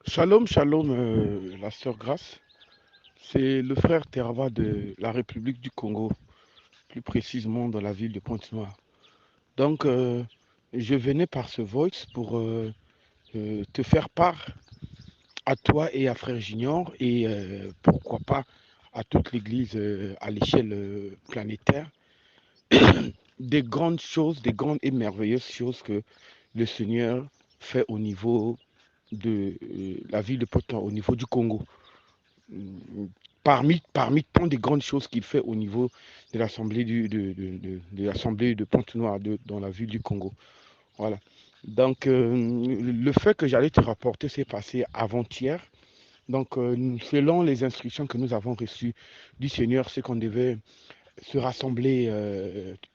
Shalom, shalom, la sœur Grace. C'est le frère Terava de la République du Congo, plus précisément dans la ville de Pointe-Noire. Donc, je venais par ce voice pour te faire part à toi et à frère Junior et pourquoi pas à toute l'Église à l'échelle planétaire des grandes choses, des grandes et merveilleuses choses que le Seigneur fait au niveau de la ville de Pointe-Noire, au niveau du Congo. Parmi tant de grandes choses qu'il fait au niveau de l'Assemblée de l'Assemblée de Pointe-Noire dans la ville du Congo. Voilà. Donc, le fait que j'allais te rapporter s'est passé avant-hier. Donc, selon les instructions que nous avons reçues du Seigneur, c'est qu'on devait se rassembler.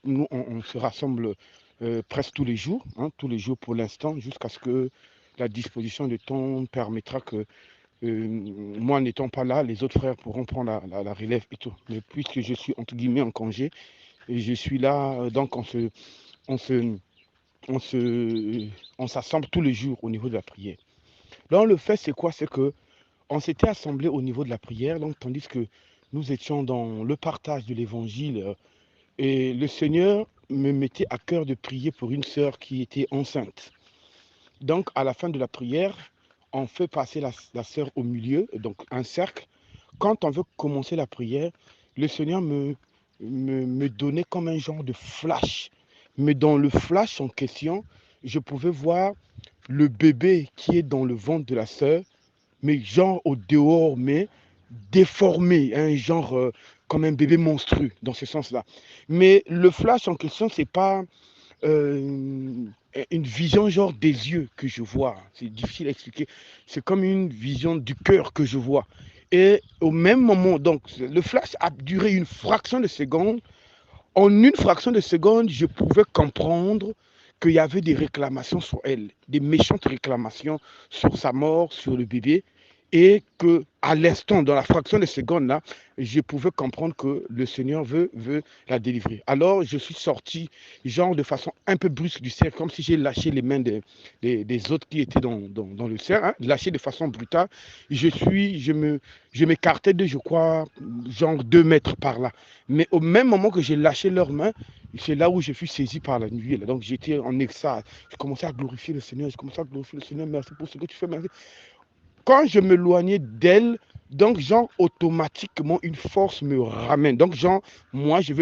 Nous, on se rassemble presque tous les jours pour l'instant, jusqu'à ce que la disposition de temps permettra que moi n'étant pas là, les autres frères pourront prendre la relève et tout. Mais puisque je suis entre guillemets en congé, et je suis là, donc on se, on se, on s'assemble tous les jours au niveau de la prière. Donc le fait c'est quoi? C'est que on s'était assemblé au niveau de la prière, donc tandis que nous étions dans le partage de l'évangile, et le Seigneur me mettait à cœur de prier pour une sœur qui était enceinte. Donc à la fin de la prière, on fait passer la sœur au milieu, donc un cercle. Quand on veut commencer la prière, le Seigneur me donnait comme un genre de flash. Mais dans le flash en question, je pouvais voir le bébé qui est dans le ventre de la sœur, mais genre au dehors, mais déformé, un genre comme un bébé monstrueux, dans ce sens-là. Mais le flash en question, c'est pas une vision genre des yeux que je vois. C'est difficile à expliquer. C'est comme une vision du cœur que je vois. Et au même moment, donc, le flash a duré une fraction de seconde. En une fraction de seconde, je pouvais comprendre qu'il y avait des réclamations sur elle, des méchantes réclamations sur sa mort, sur le bébé, et que à l'instant, dans la fraction de seconde là, je pouvais comprendre que le Seigneur veut la délivrer. Alors, je suis sorti, genre de façon un peu brusque du cercle, comme si j'ai lâché les mains des autres qui étaient dans le cercle, hein, lâché de façon brutale. Je m'écartais de, je crois, genre 2 mètres par là. Mais au même moment que j'ai lâché leurs mains, c'est là où je fus saisi par la nuit. Là. Donc j'étais en extase. Je commençais à glorifier le Seigneur. Je commençais à glorifier le Seigneur. Merci pour ce que tu fais. Merci. Quand je m'éloignais d'elle, donc genre automatiquement une force me ramène. Donc genre moi je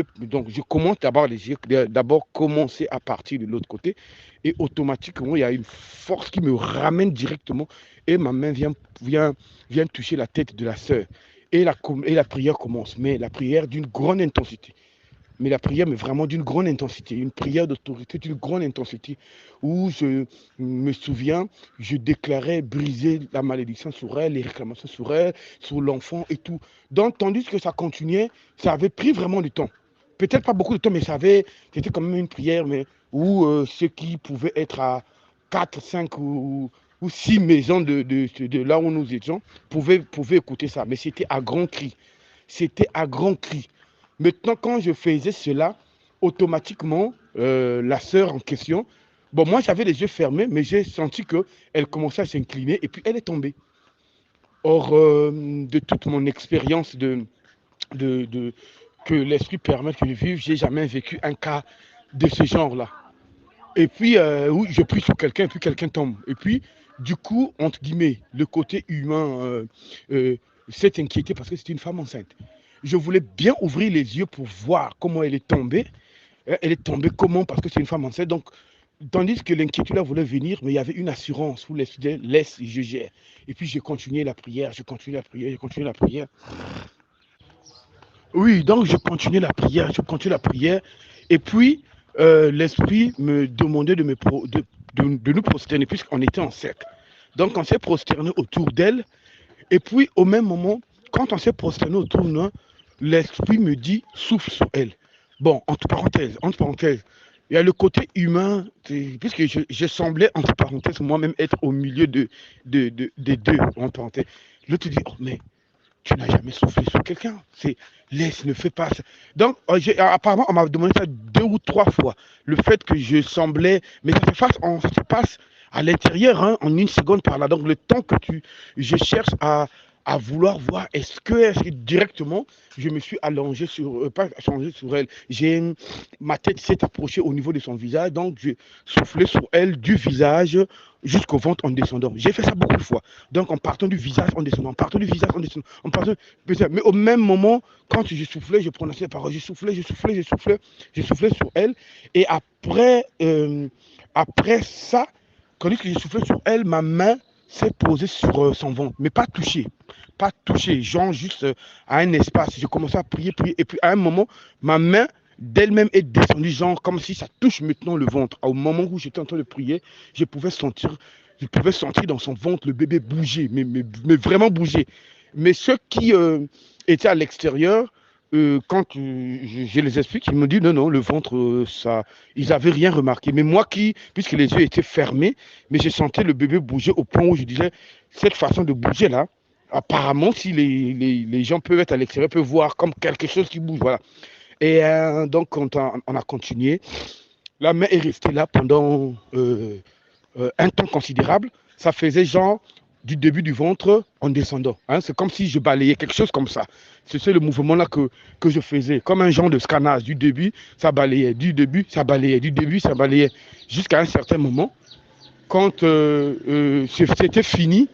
commence d'abord commencer à partir de l'autre côté et automatiquement il y a une force qui me ramène directement et ma main vient toucher la tête de la sœur et la prière commence. Mais la prière d'une grande intensité. Mais la prière, mais vraiment d'une grande intensité, une prière d'autorité d'une grande intensité, où je me souviens, je déclarais briser la malédiction sur elle, les réclamations sur elle, sur l'enfant et tout. Donc, tandis que ça continuait, ça avait pris vraiment du temps. Peut-être pas beaucoup de temps, mais c'était quand même une prière, mais où ceux qui pouvaient être à 4, 5 ou 6 maisons de là où nous étions pouvaient écouter ça. Mais c'était à grands cris. C'était à grands cris. Maintenant, quand je faisais cela, automatiquement, la sœur en question, bon, moi j'avais les yeux fermés, mais j'ai senti qu'elle commençait à s'incliner et puis elle est tombée. Or, de toute mon expérience de, que l'esprit permet que je vive, j'ai jamais vécu un cas de ce genre-là. Et puis, oui, je prie sur quelqu'un et puis quelqu'un tombe. Et puis, du coup, entre guillemets, le côté humain s'est inquiété parce que c'était une femme enceinte. Je voulais bien ouvrir les yeux pour voir comment elle est tombée. Elle est tombée comment? Parce que c'est une femme enceinte. Donc, tandis que l'inquiétude là voulait venir, mais il y avait une assurance où laisse, je gère. Et puis, j'ai continué la prière, je continue la prière, je continue la prière. Oui, donc je continue la prière, je continue la prière. Et puis, l'Esprit me demandait de nous prosterner, puisqu'on était en cercle. Donc, on s'est prosterné autour d'elle. Et puis, au même moment, quand on s'est prosterné autour de nous, l'Esprit me dit, souffle sur elle. Bon, entre parenthèses, il y a le côté humain, puisque je semblais, entre parenthèses, moi-même être au milieu des deux, entre parenthèses. L'autre dit, oh, mais tu n'as jamais soufflé sur quelqu'un. C'est laisse, ne fais pas ça. Donc, apparemment, on m'a demandé ça 2 ou 3 fois. Le fait que je semblais, mais ça se passe à l'intérieur, hein, en une seconde par là. Donc, le temps que je cherche à vouloir voir, est-ce que directement, je me suis allongé sur, pas allongé sur elle. Ma tête s'est approchée au niveau de son visage, donc j'ai soufflé sur elle du visage jusqu'au ventre en descendant. J'ai fait ça beaucoup de fois. Donc, en partant du visage, en descendant, en partant du visage, en descendant, en partant, mais au même moment, quand je soufflais, je prononçais les paroles, je soufflais sur elle. Et après ça, quand je soufflais sur elle, ma main s'est posée sur son ventre, mais pas touchée. Pas touchée, genre juste à un espace. Je commençais à prier, prier. Et puis à un moment, ma main d'elle-même est descendue, genre comme si ça touche maintenant le ventre. Au moment où j'étais en train de prier, je pouvais sentir, dans son ventre le bébé bouger, mais vraiment bouger. Mais ceux qui étaient à l'extérieur, quand je les explique, ils me disent non, non, le ventre, ça, ils n'avaient rien remarqué. Mais moi puisque les yeux étaient fermés, mais je sentais le bébé bouger au point où je disais, cette façon de bouger là, apparemment, si les gens peuvent être à l'extérieur, peuvent voir comme quelque chose qui bouge, voilà. Et donc, quand on a continué, la main est restée là pendant un temps considérable. Ça faisait genre du début du ventre en descendant. Hein. C'est comme si je balayais quelque chose comme ça. C'est le mouvement-là que je faisais, comme un genre de scannage. Du début, ça balayait, du début, ça balayait, du début, ça balayait, jusqu'à un certain moment, quand c'était fini.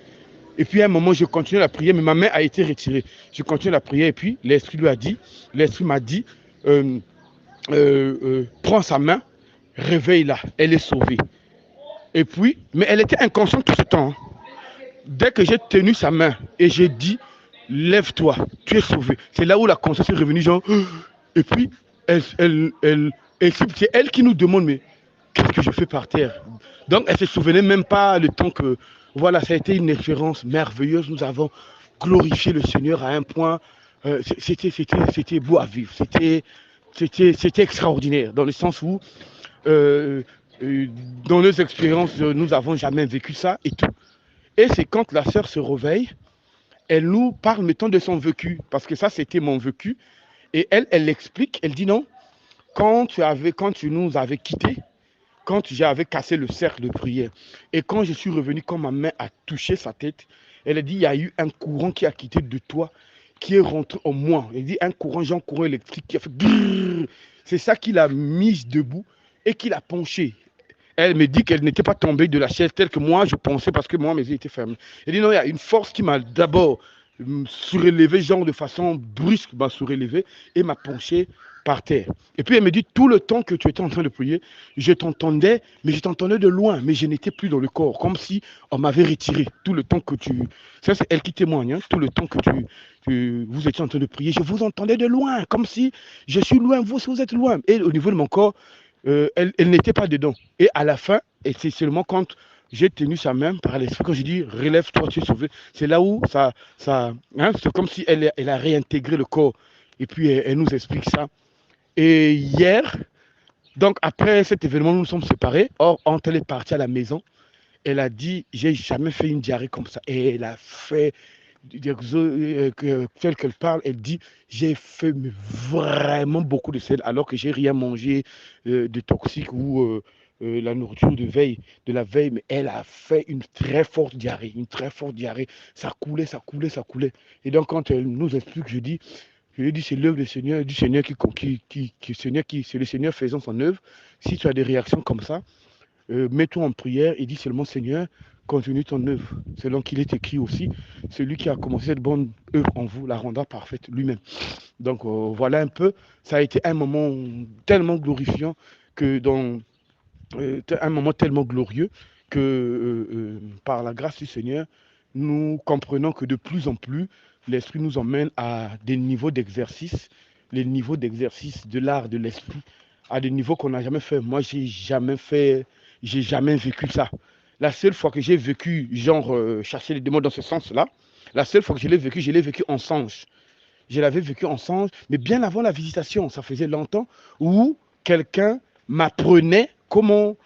Et puis à un moment, je continuais la prière, mais ma main a été retirée. Je continuais la prière, et puis l'Esprit m'a dit, prends sa main, réveille-la, elle est sauvée. Et puis, mais elle était inconsciente tout ce temps. Hein. Dès que j'ai tenu sa main et j'ai dit, lève-toi, tu es sauvé. C'est là où la conscience est revenue, genre, et puis, c'est elle qui nous demande, mais qu'est-ce que je fais par terre? Donc, elle ne se souvenait même pas le temps que, voilà, ça a été une expérience merveilleuse. Nous avons glorifié le Seigneur à un point, c'était beau à vivre. C'était extraordinaire, dans le sens où, euh, dans nos expériences, nous n'avons jamais vécu ça et tout. Et c'est quand la sœur se réveille, elle nous parle maintenant de son vécu, parce que ça, c'était mon vécu. Et elle explique, elle dit non, quand tu nous avais quittés, quand j'avais cassé le cercle de prière, et quand je suis revenu, quand ma main a touché sa tête, elle a dit, il y a eu un courant qui a quitté de toi, qui est rentré en moi. Elle dit, un courant électrique qui a fait brrr. C'est ça qui l'a mise debout et qui l'a penché. Elle me dit qu'elle n'était pas tombée de la chaise telle que moi je pensais parce que moi mes yeux étaient fermés. Elle dit non, il y a une force qui m'a d'abord surélevé, genre de façon brusque, m'a surélevé et m'a penché par terre. Et puis elle me dit tout le temps que tu étais en train de prier, je t'entendais, mais je t'entendais de loin, mais je n'étais plus dans le corps, comme si on m'avait retiré tout le temps que tu. Ça, c'est elle qui témoigne, hein, tout le temps que vous étiez en train de prier, je vous entendais de loin, comme si je suis loin, vous êtes loin. Et au niveau de mon corps, elle n'était pas dedans. Et à la fin, et c'est seulement quand j'ai tenu sa main par l'esprit, quand j'ai dit relève-toi, tu es sauvé, c'est là où hein, c'est comme si elle a réintégré le corps. Et puis elle nous explique ça. Et hier, donc après cet événement, nous nous sommes séparés. Or, quand elle est partie à la maison, elle a dit, j'ai jamais fait une diarrhée comme ça. Et elle a fait, telle qu'elle parle, elle dit, j'ai fait vraiment beaucoup de sel alors que j'ai rien mangé de toxique ou la nourriture de la veille, mais elle a fait une très forte diarrhée. Ça coulait, ça coulait, ça coulait. Et donc quand elle nous explique, je lui dis, c'est l'œuvre du Seigneur c'est le Seigneur faisant son œuvre. Si tu as des réactions comme ça, mets-toi en prière et dis seulement, Seigneur, continue ton œuvre. Selon qu'il est écrit aussi, celui qui a commencé cette bonne œuvre en vous la rendra parfaite lui-même. Donc voilà un peu, ça a été un moment tellement glorifiant un moment tellement glorieux que par la grâce du Seigneur, nous comprenons que de plus en plus, l'Esprit nous emmène à des niveaux d'exercice, les niveaux d'exercice de l'art de l'Esprit, à des niveaux qu'on n'a jamais fait. Moi, j'ai jamais vécu ça. La seule fois que j'ai vécu, genre, chasser les démons dans ce sens-là, la seule fois que je l'ai vécu en songe. Je l'avais vécu en songe, mais bien avant la visitation, ça faisait longtemps, où quelqu'un m'apprenait comment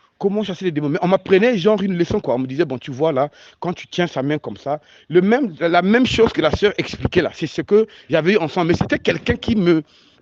chasser les démons. Mais on m'apprenait genre une leçon, quoi. On me disait, bon, tu vois là, quand tu tiens sa main comme ça, la même chose que la sœur expliquait là, c'est ce que j'avais eu ensemble. Mais c'était quelqu'un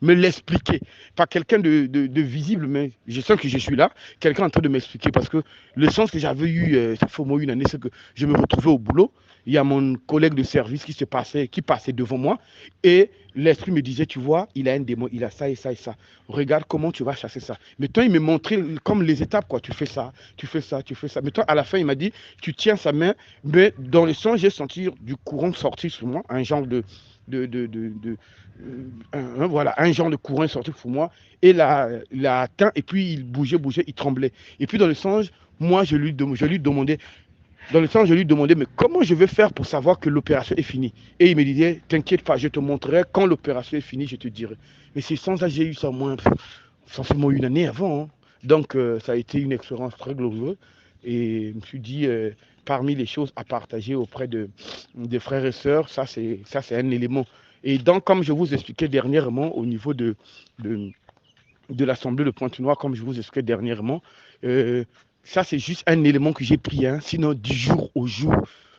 me l'expliquer. Pas quelqu'un de visible, mais je sens que je suis là, quelqu'un en train de m'expliquer. Parce que le sens que j'avais eu, ça fait au moins une année, c'est que je me retrouvais au boulot. Il y a mon collègue de service qui passait devant moi. Et l'esprit me disait, tu vois, il a un démon, il a ça et ça et ça. Regarde comment tu vas chasser ça. Mais toi, il me montrait comme les étapes, quoi. Tu fais ça, tu fais ça, tu fais ça. Mais toi, à la fin, il m'a dit, tu tiens sa main. Mais dans le son, j'ai senti du courant sortir sur moi, un genre de voilà, un genre de courant sorti pour moi et l'a atteint et puis il bougeait, bougeait, il tremblait. Et puis dans le songe, moi je lui demandais, dans le songe, je lui demandais, mais comment je vais faire pour savoir que l'opération est finie? Et il me disait, t'inquiète pas, je te montrerai quand l'opération est finie, je te dirai. Mais c'est sans ça, j'ai eu ça moins, forcément une année avant. Hein. Donc ça a été une expérience très glorieuse et je me suis dit, parmi les choses à partager auprès des frères et sœurs, ça c'est un élément. Et donc, comme je vous expliquais dernièrement au niveau de, de l'Assemblée de Pointe-Noire, comme je vous expliquais dernièrement, euh, ça c'est juste un élément que j'ai pris. Hein. Sinon, du jour au jour,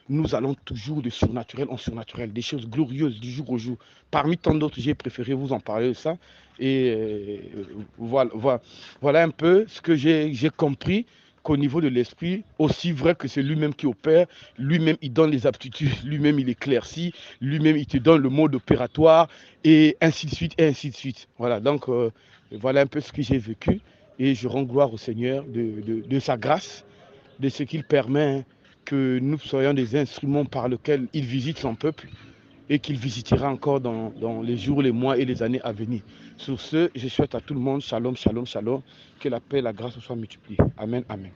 nous allons toujours de surnaturel en surnaturel, des choses glorieuses du jour au jour. Parmi tant d'autres, j'ai préféré vous en parler de ça. Et voilà un peu ce que j'ai compris qu'au niveau de l'esprit, aussi vrai que c'est lui-même qui opère, lui-même il donne les aptitudes, lui-même il éclaircit, lui-même il te donne le mode opératoire, et ainsi de suite, et ainsi de suite. Voilà, donc voilà un peu ce que j'ai vécu, et je rends gloire au Seigneur de sa grâce, de ce qu'il permet, hein, que nous soyons des instruments par lesquels il visite son peuple, et qu'il visitera encore dans les jours, les mois et les années à venir. Sur ce, je souhaite à tout le monde, shalom, shalom, shalom, que la paix et la grâce soient multipliées. Amen, amen.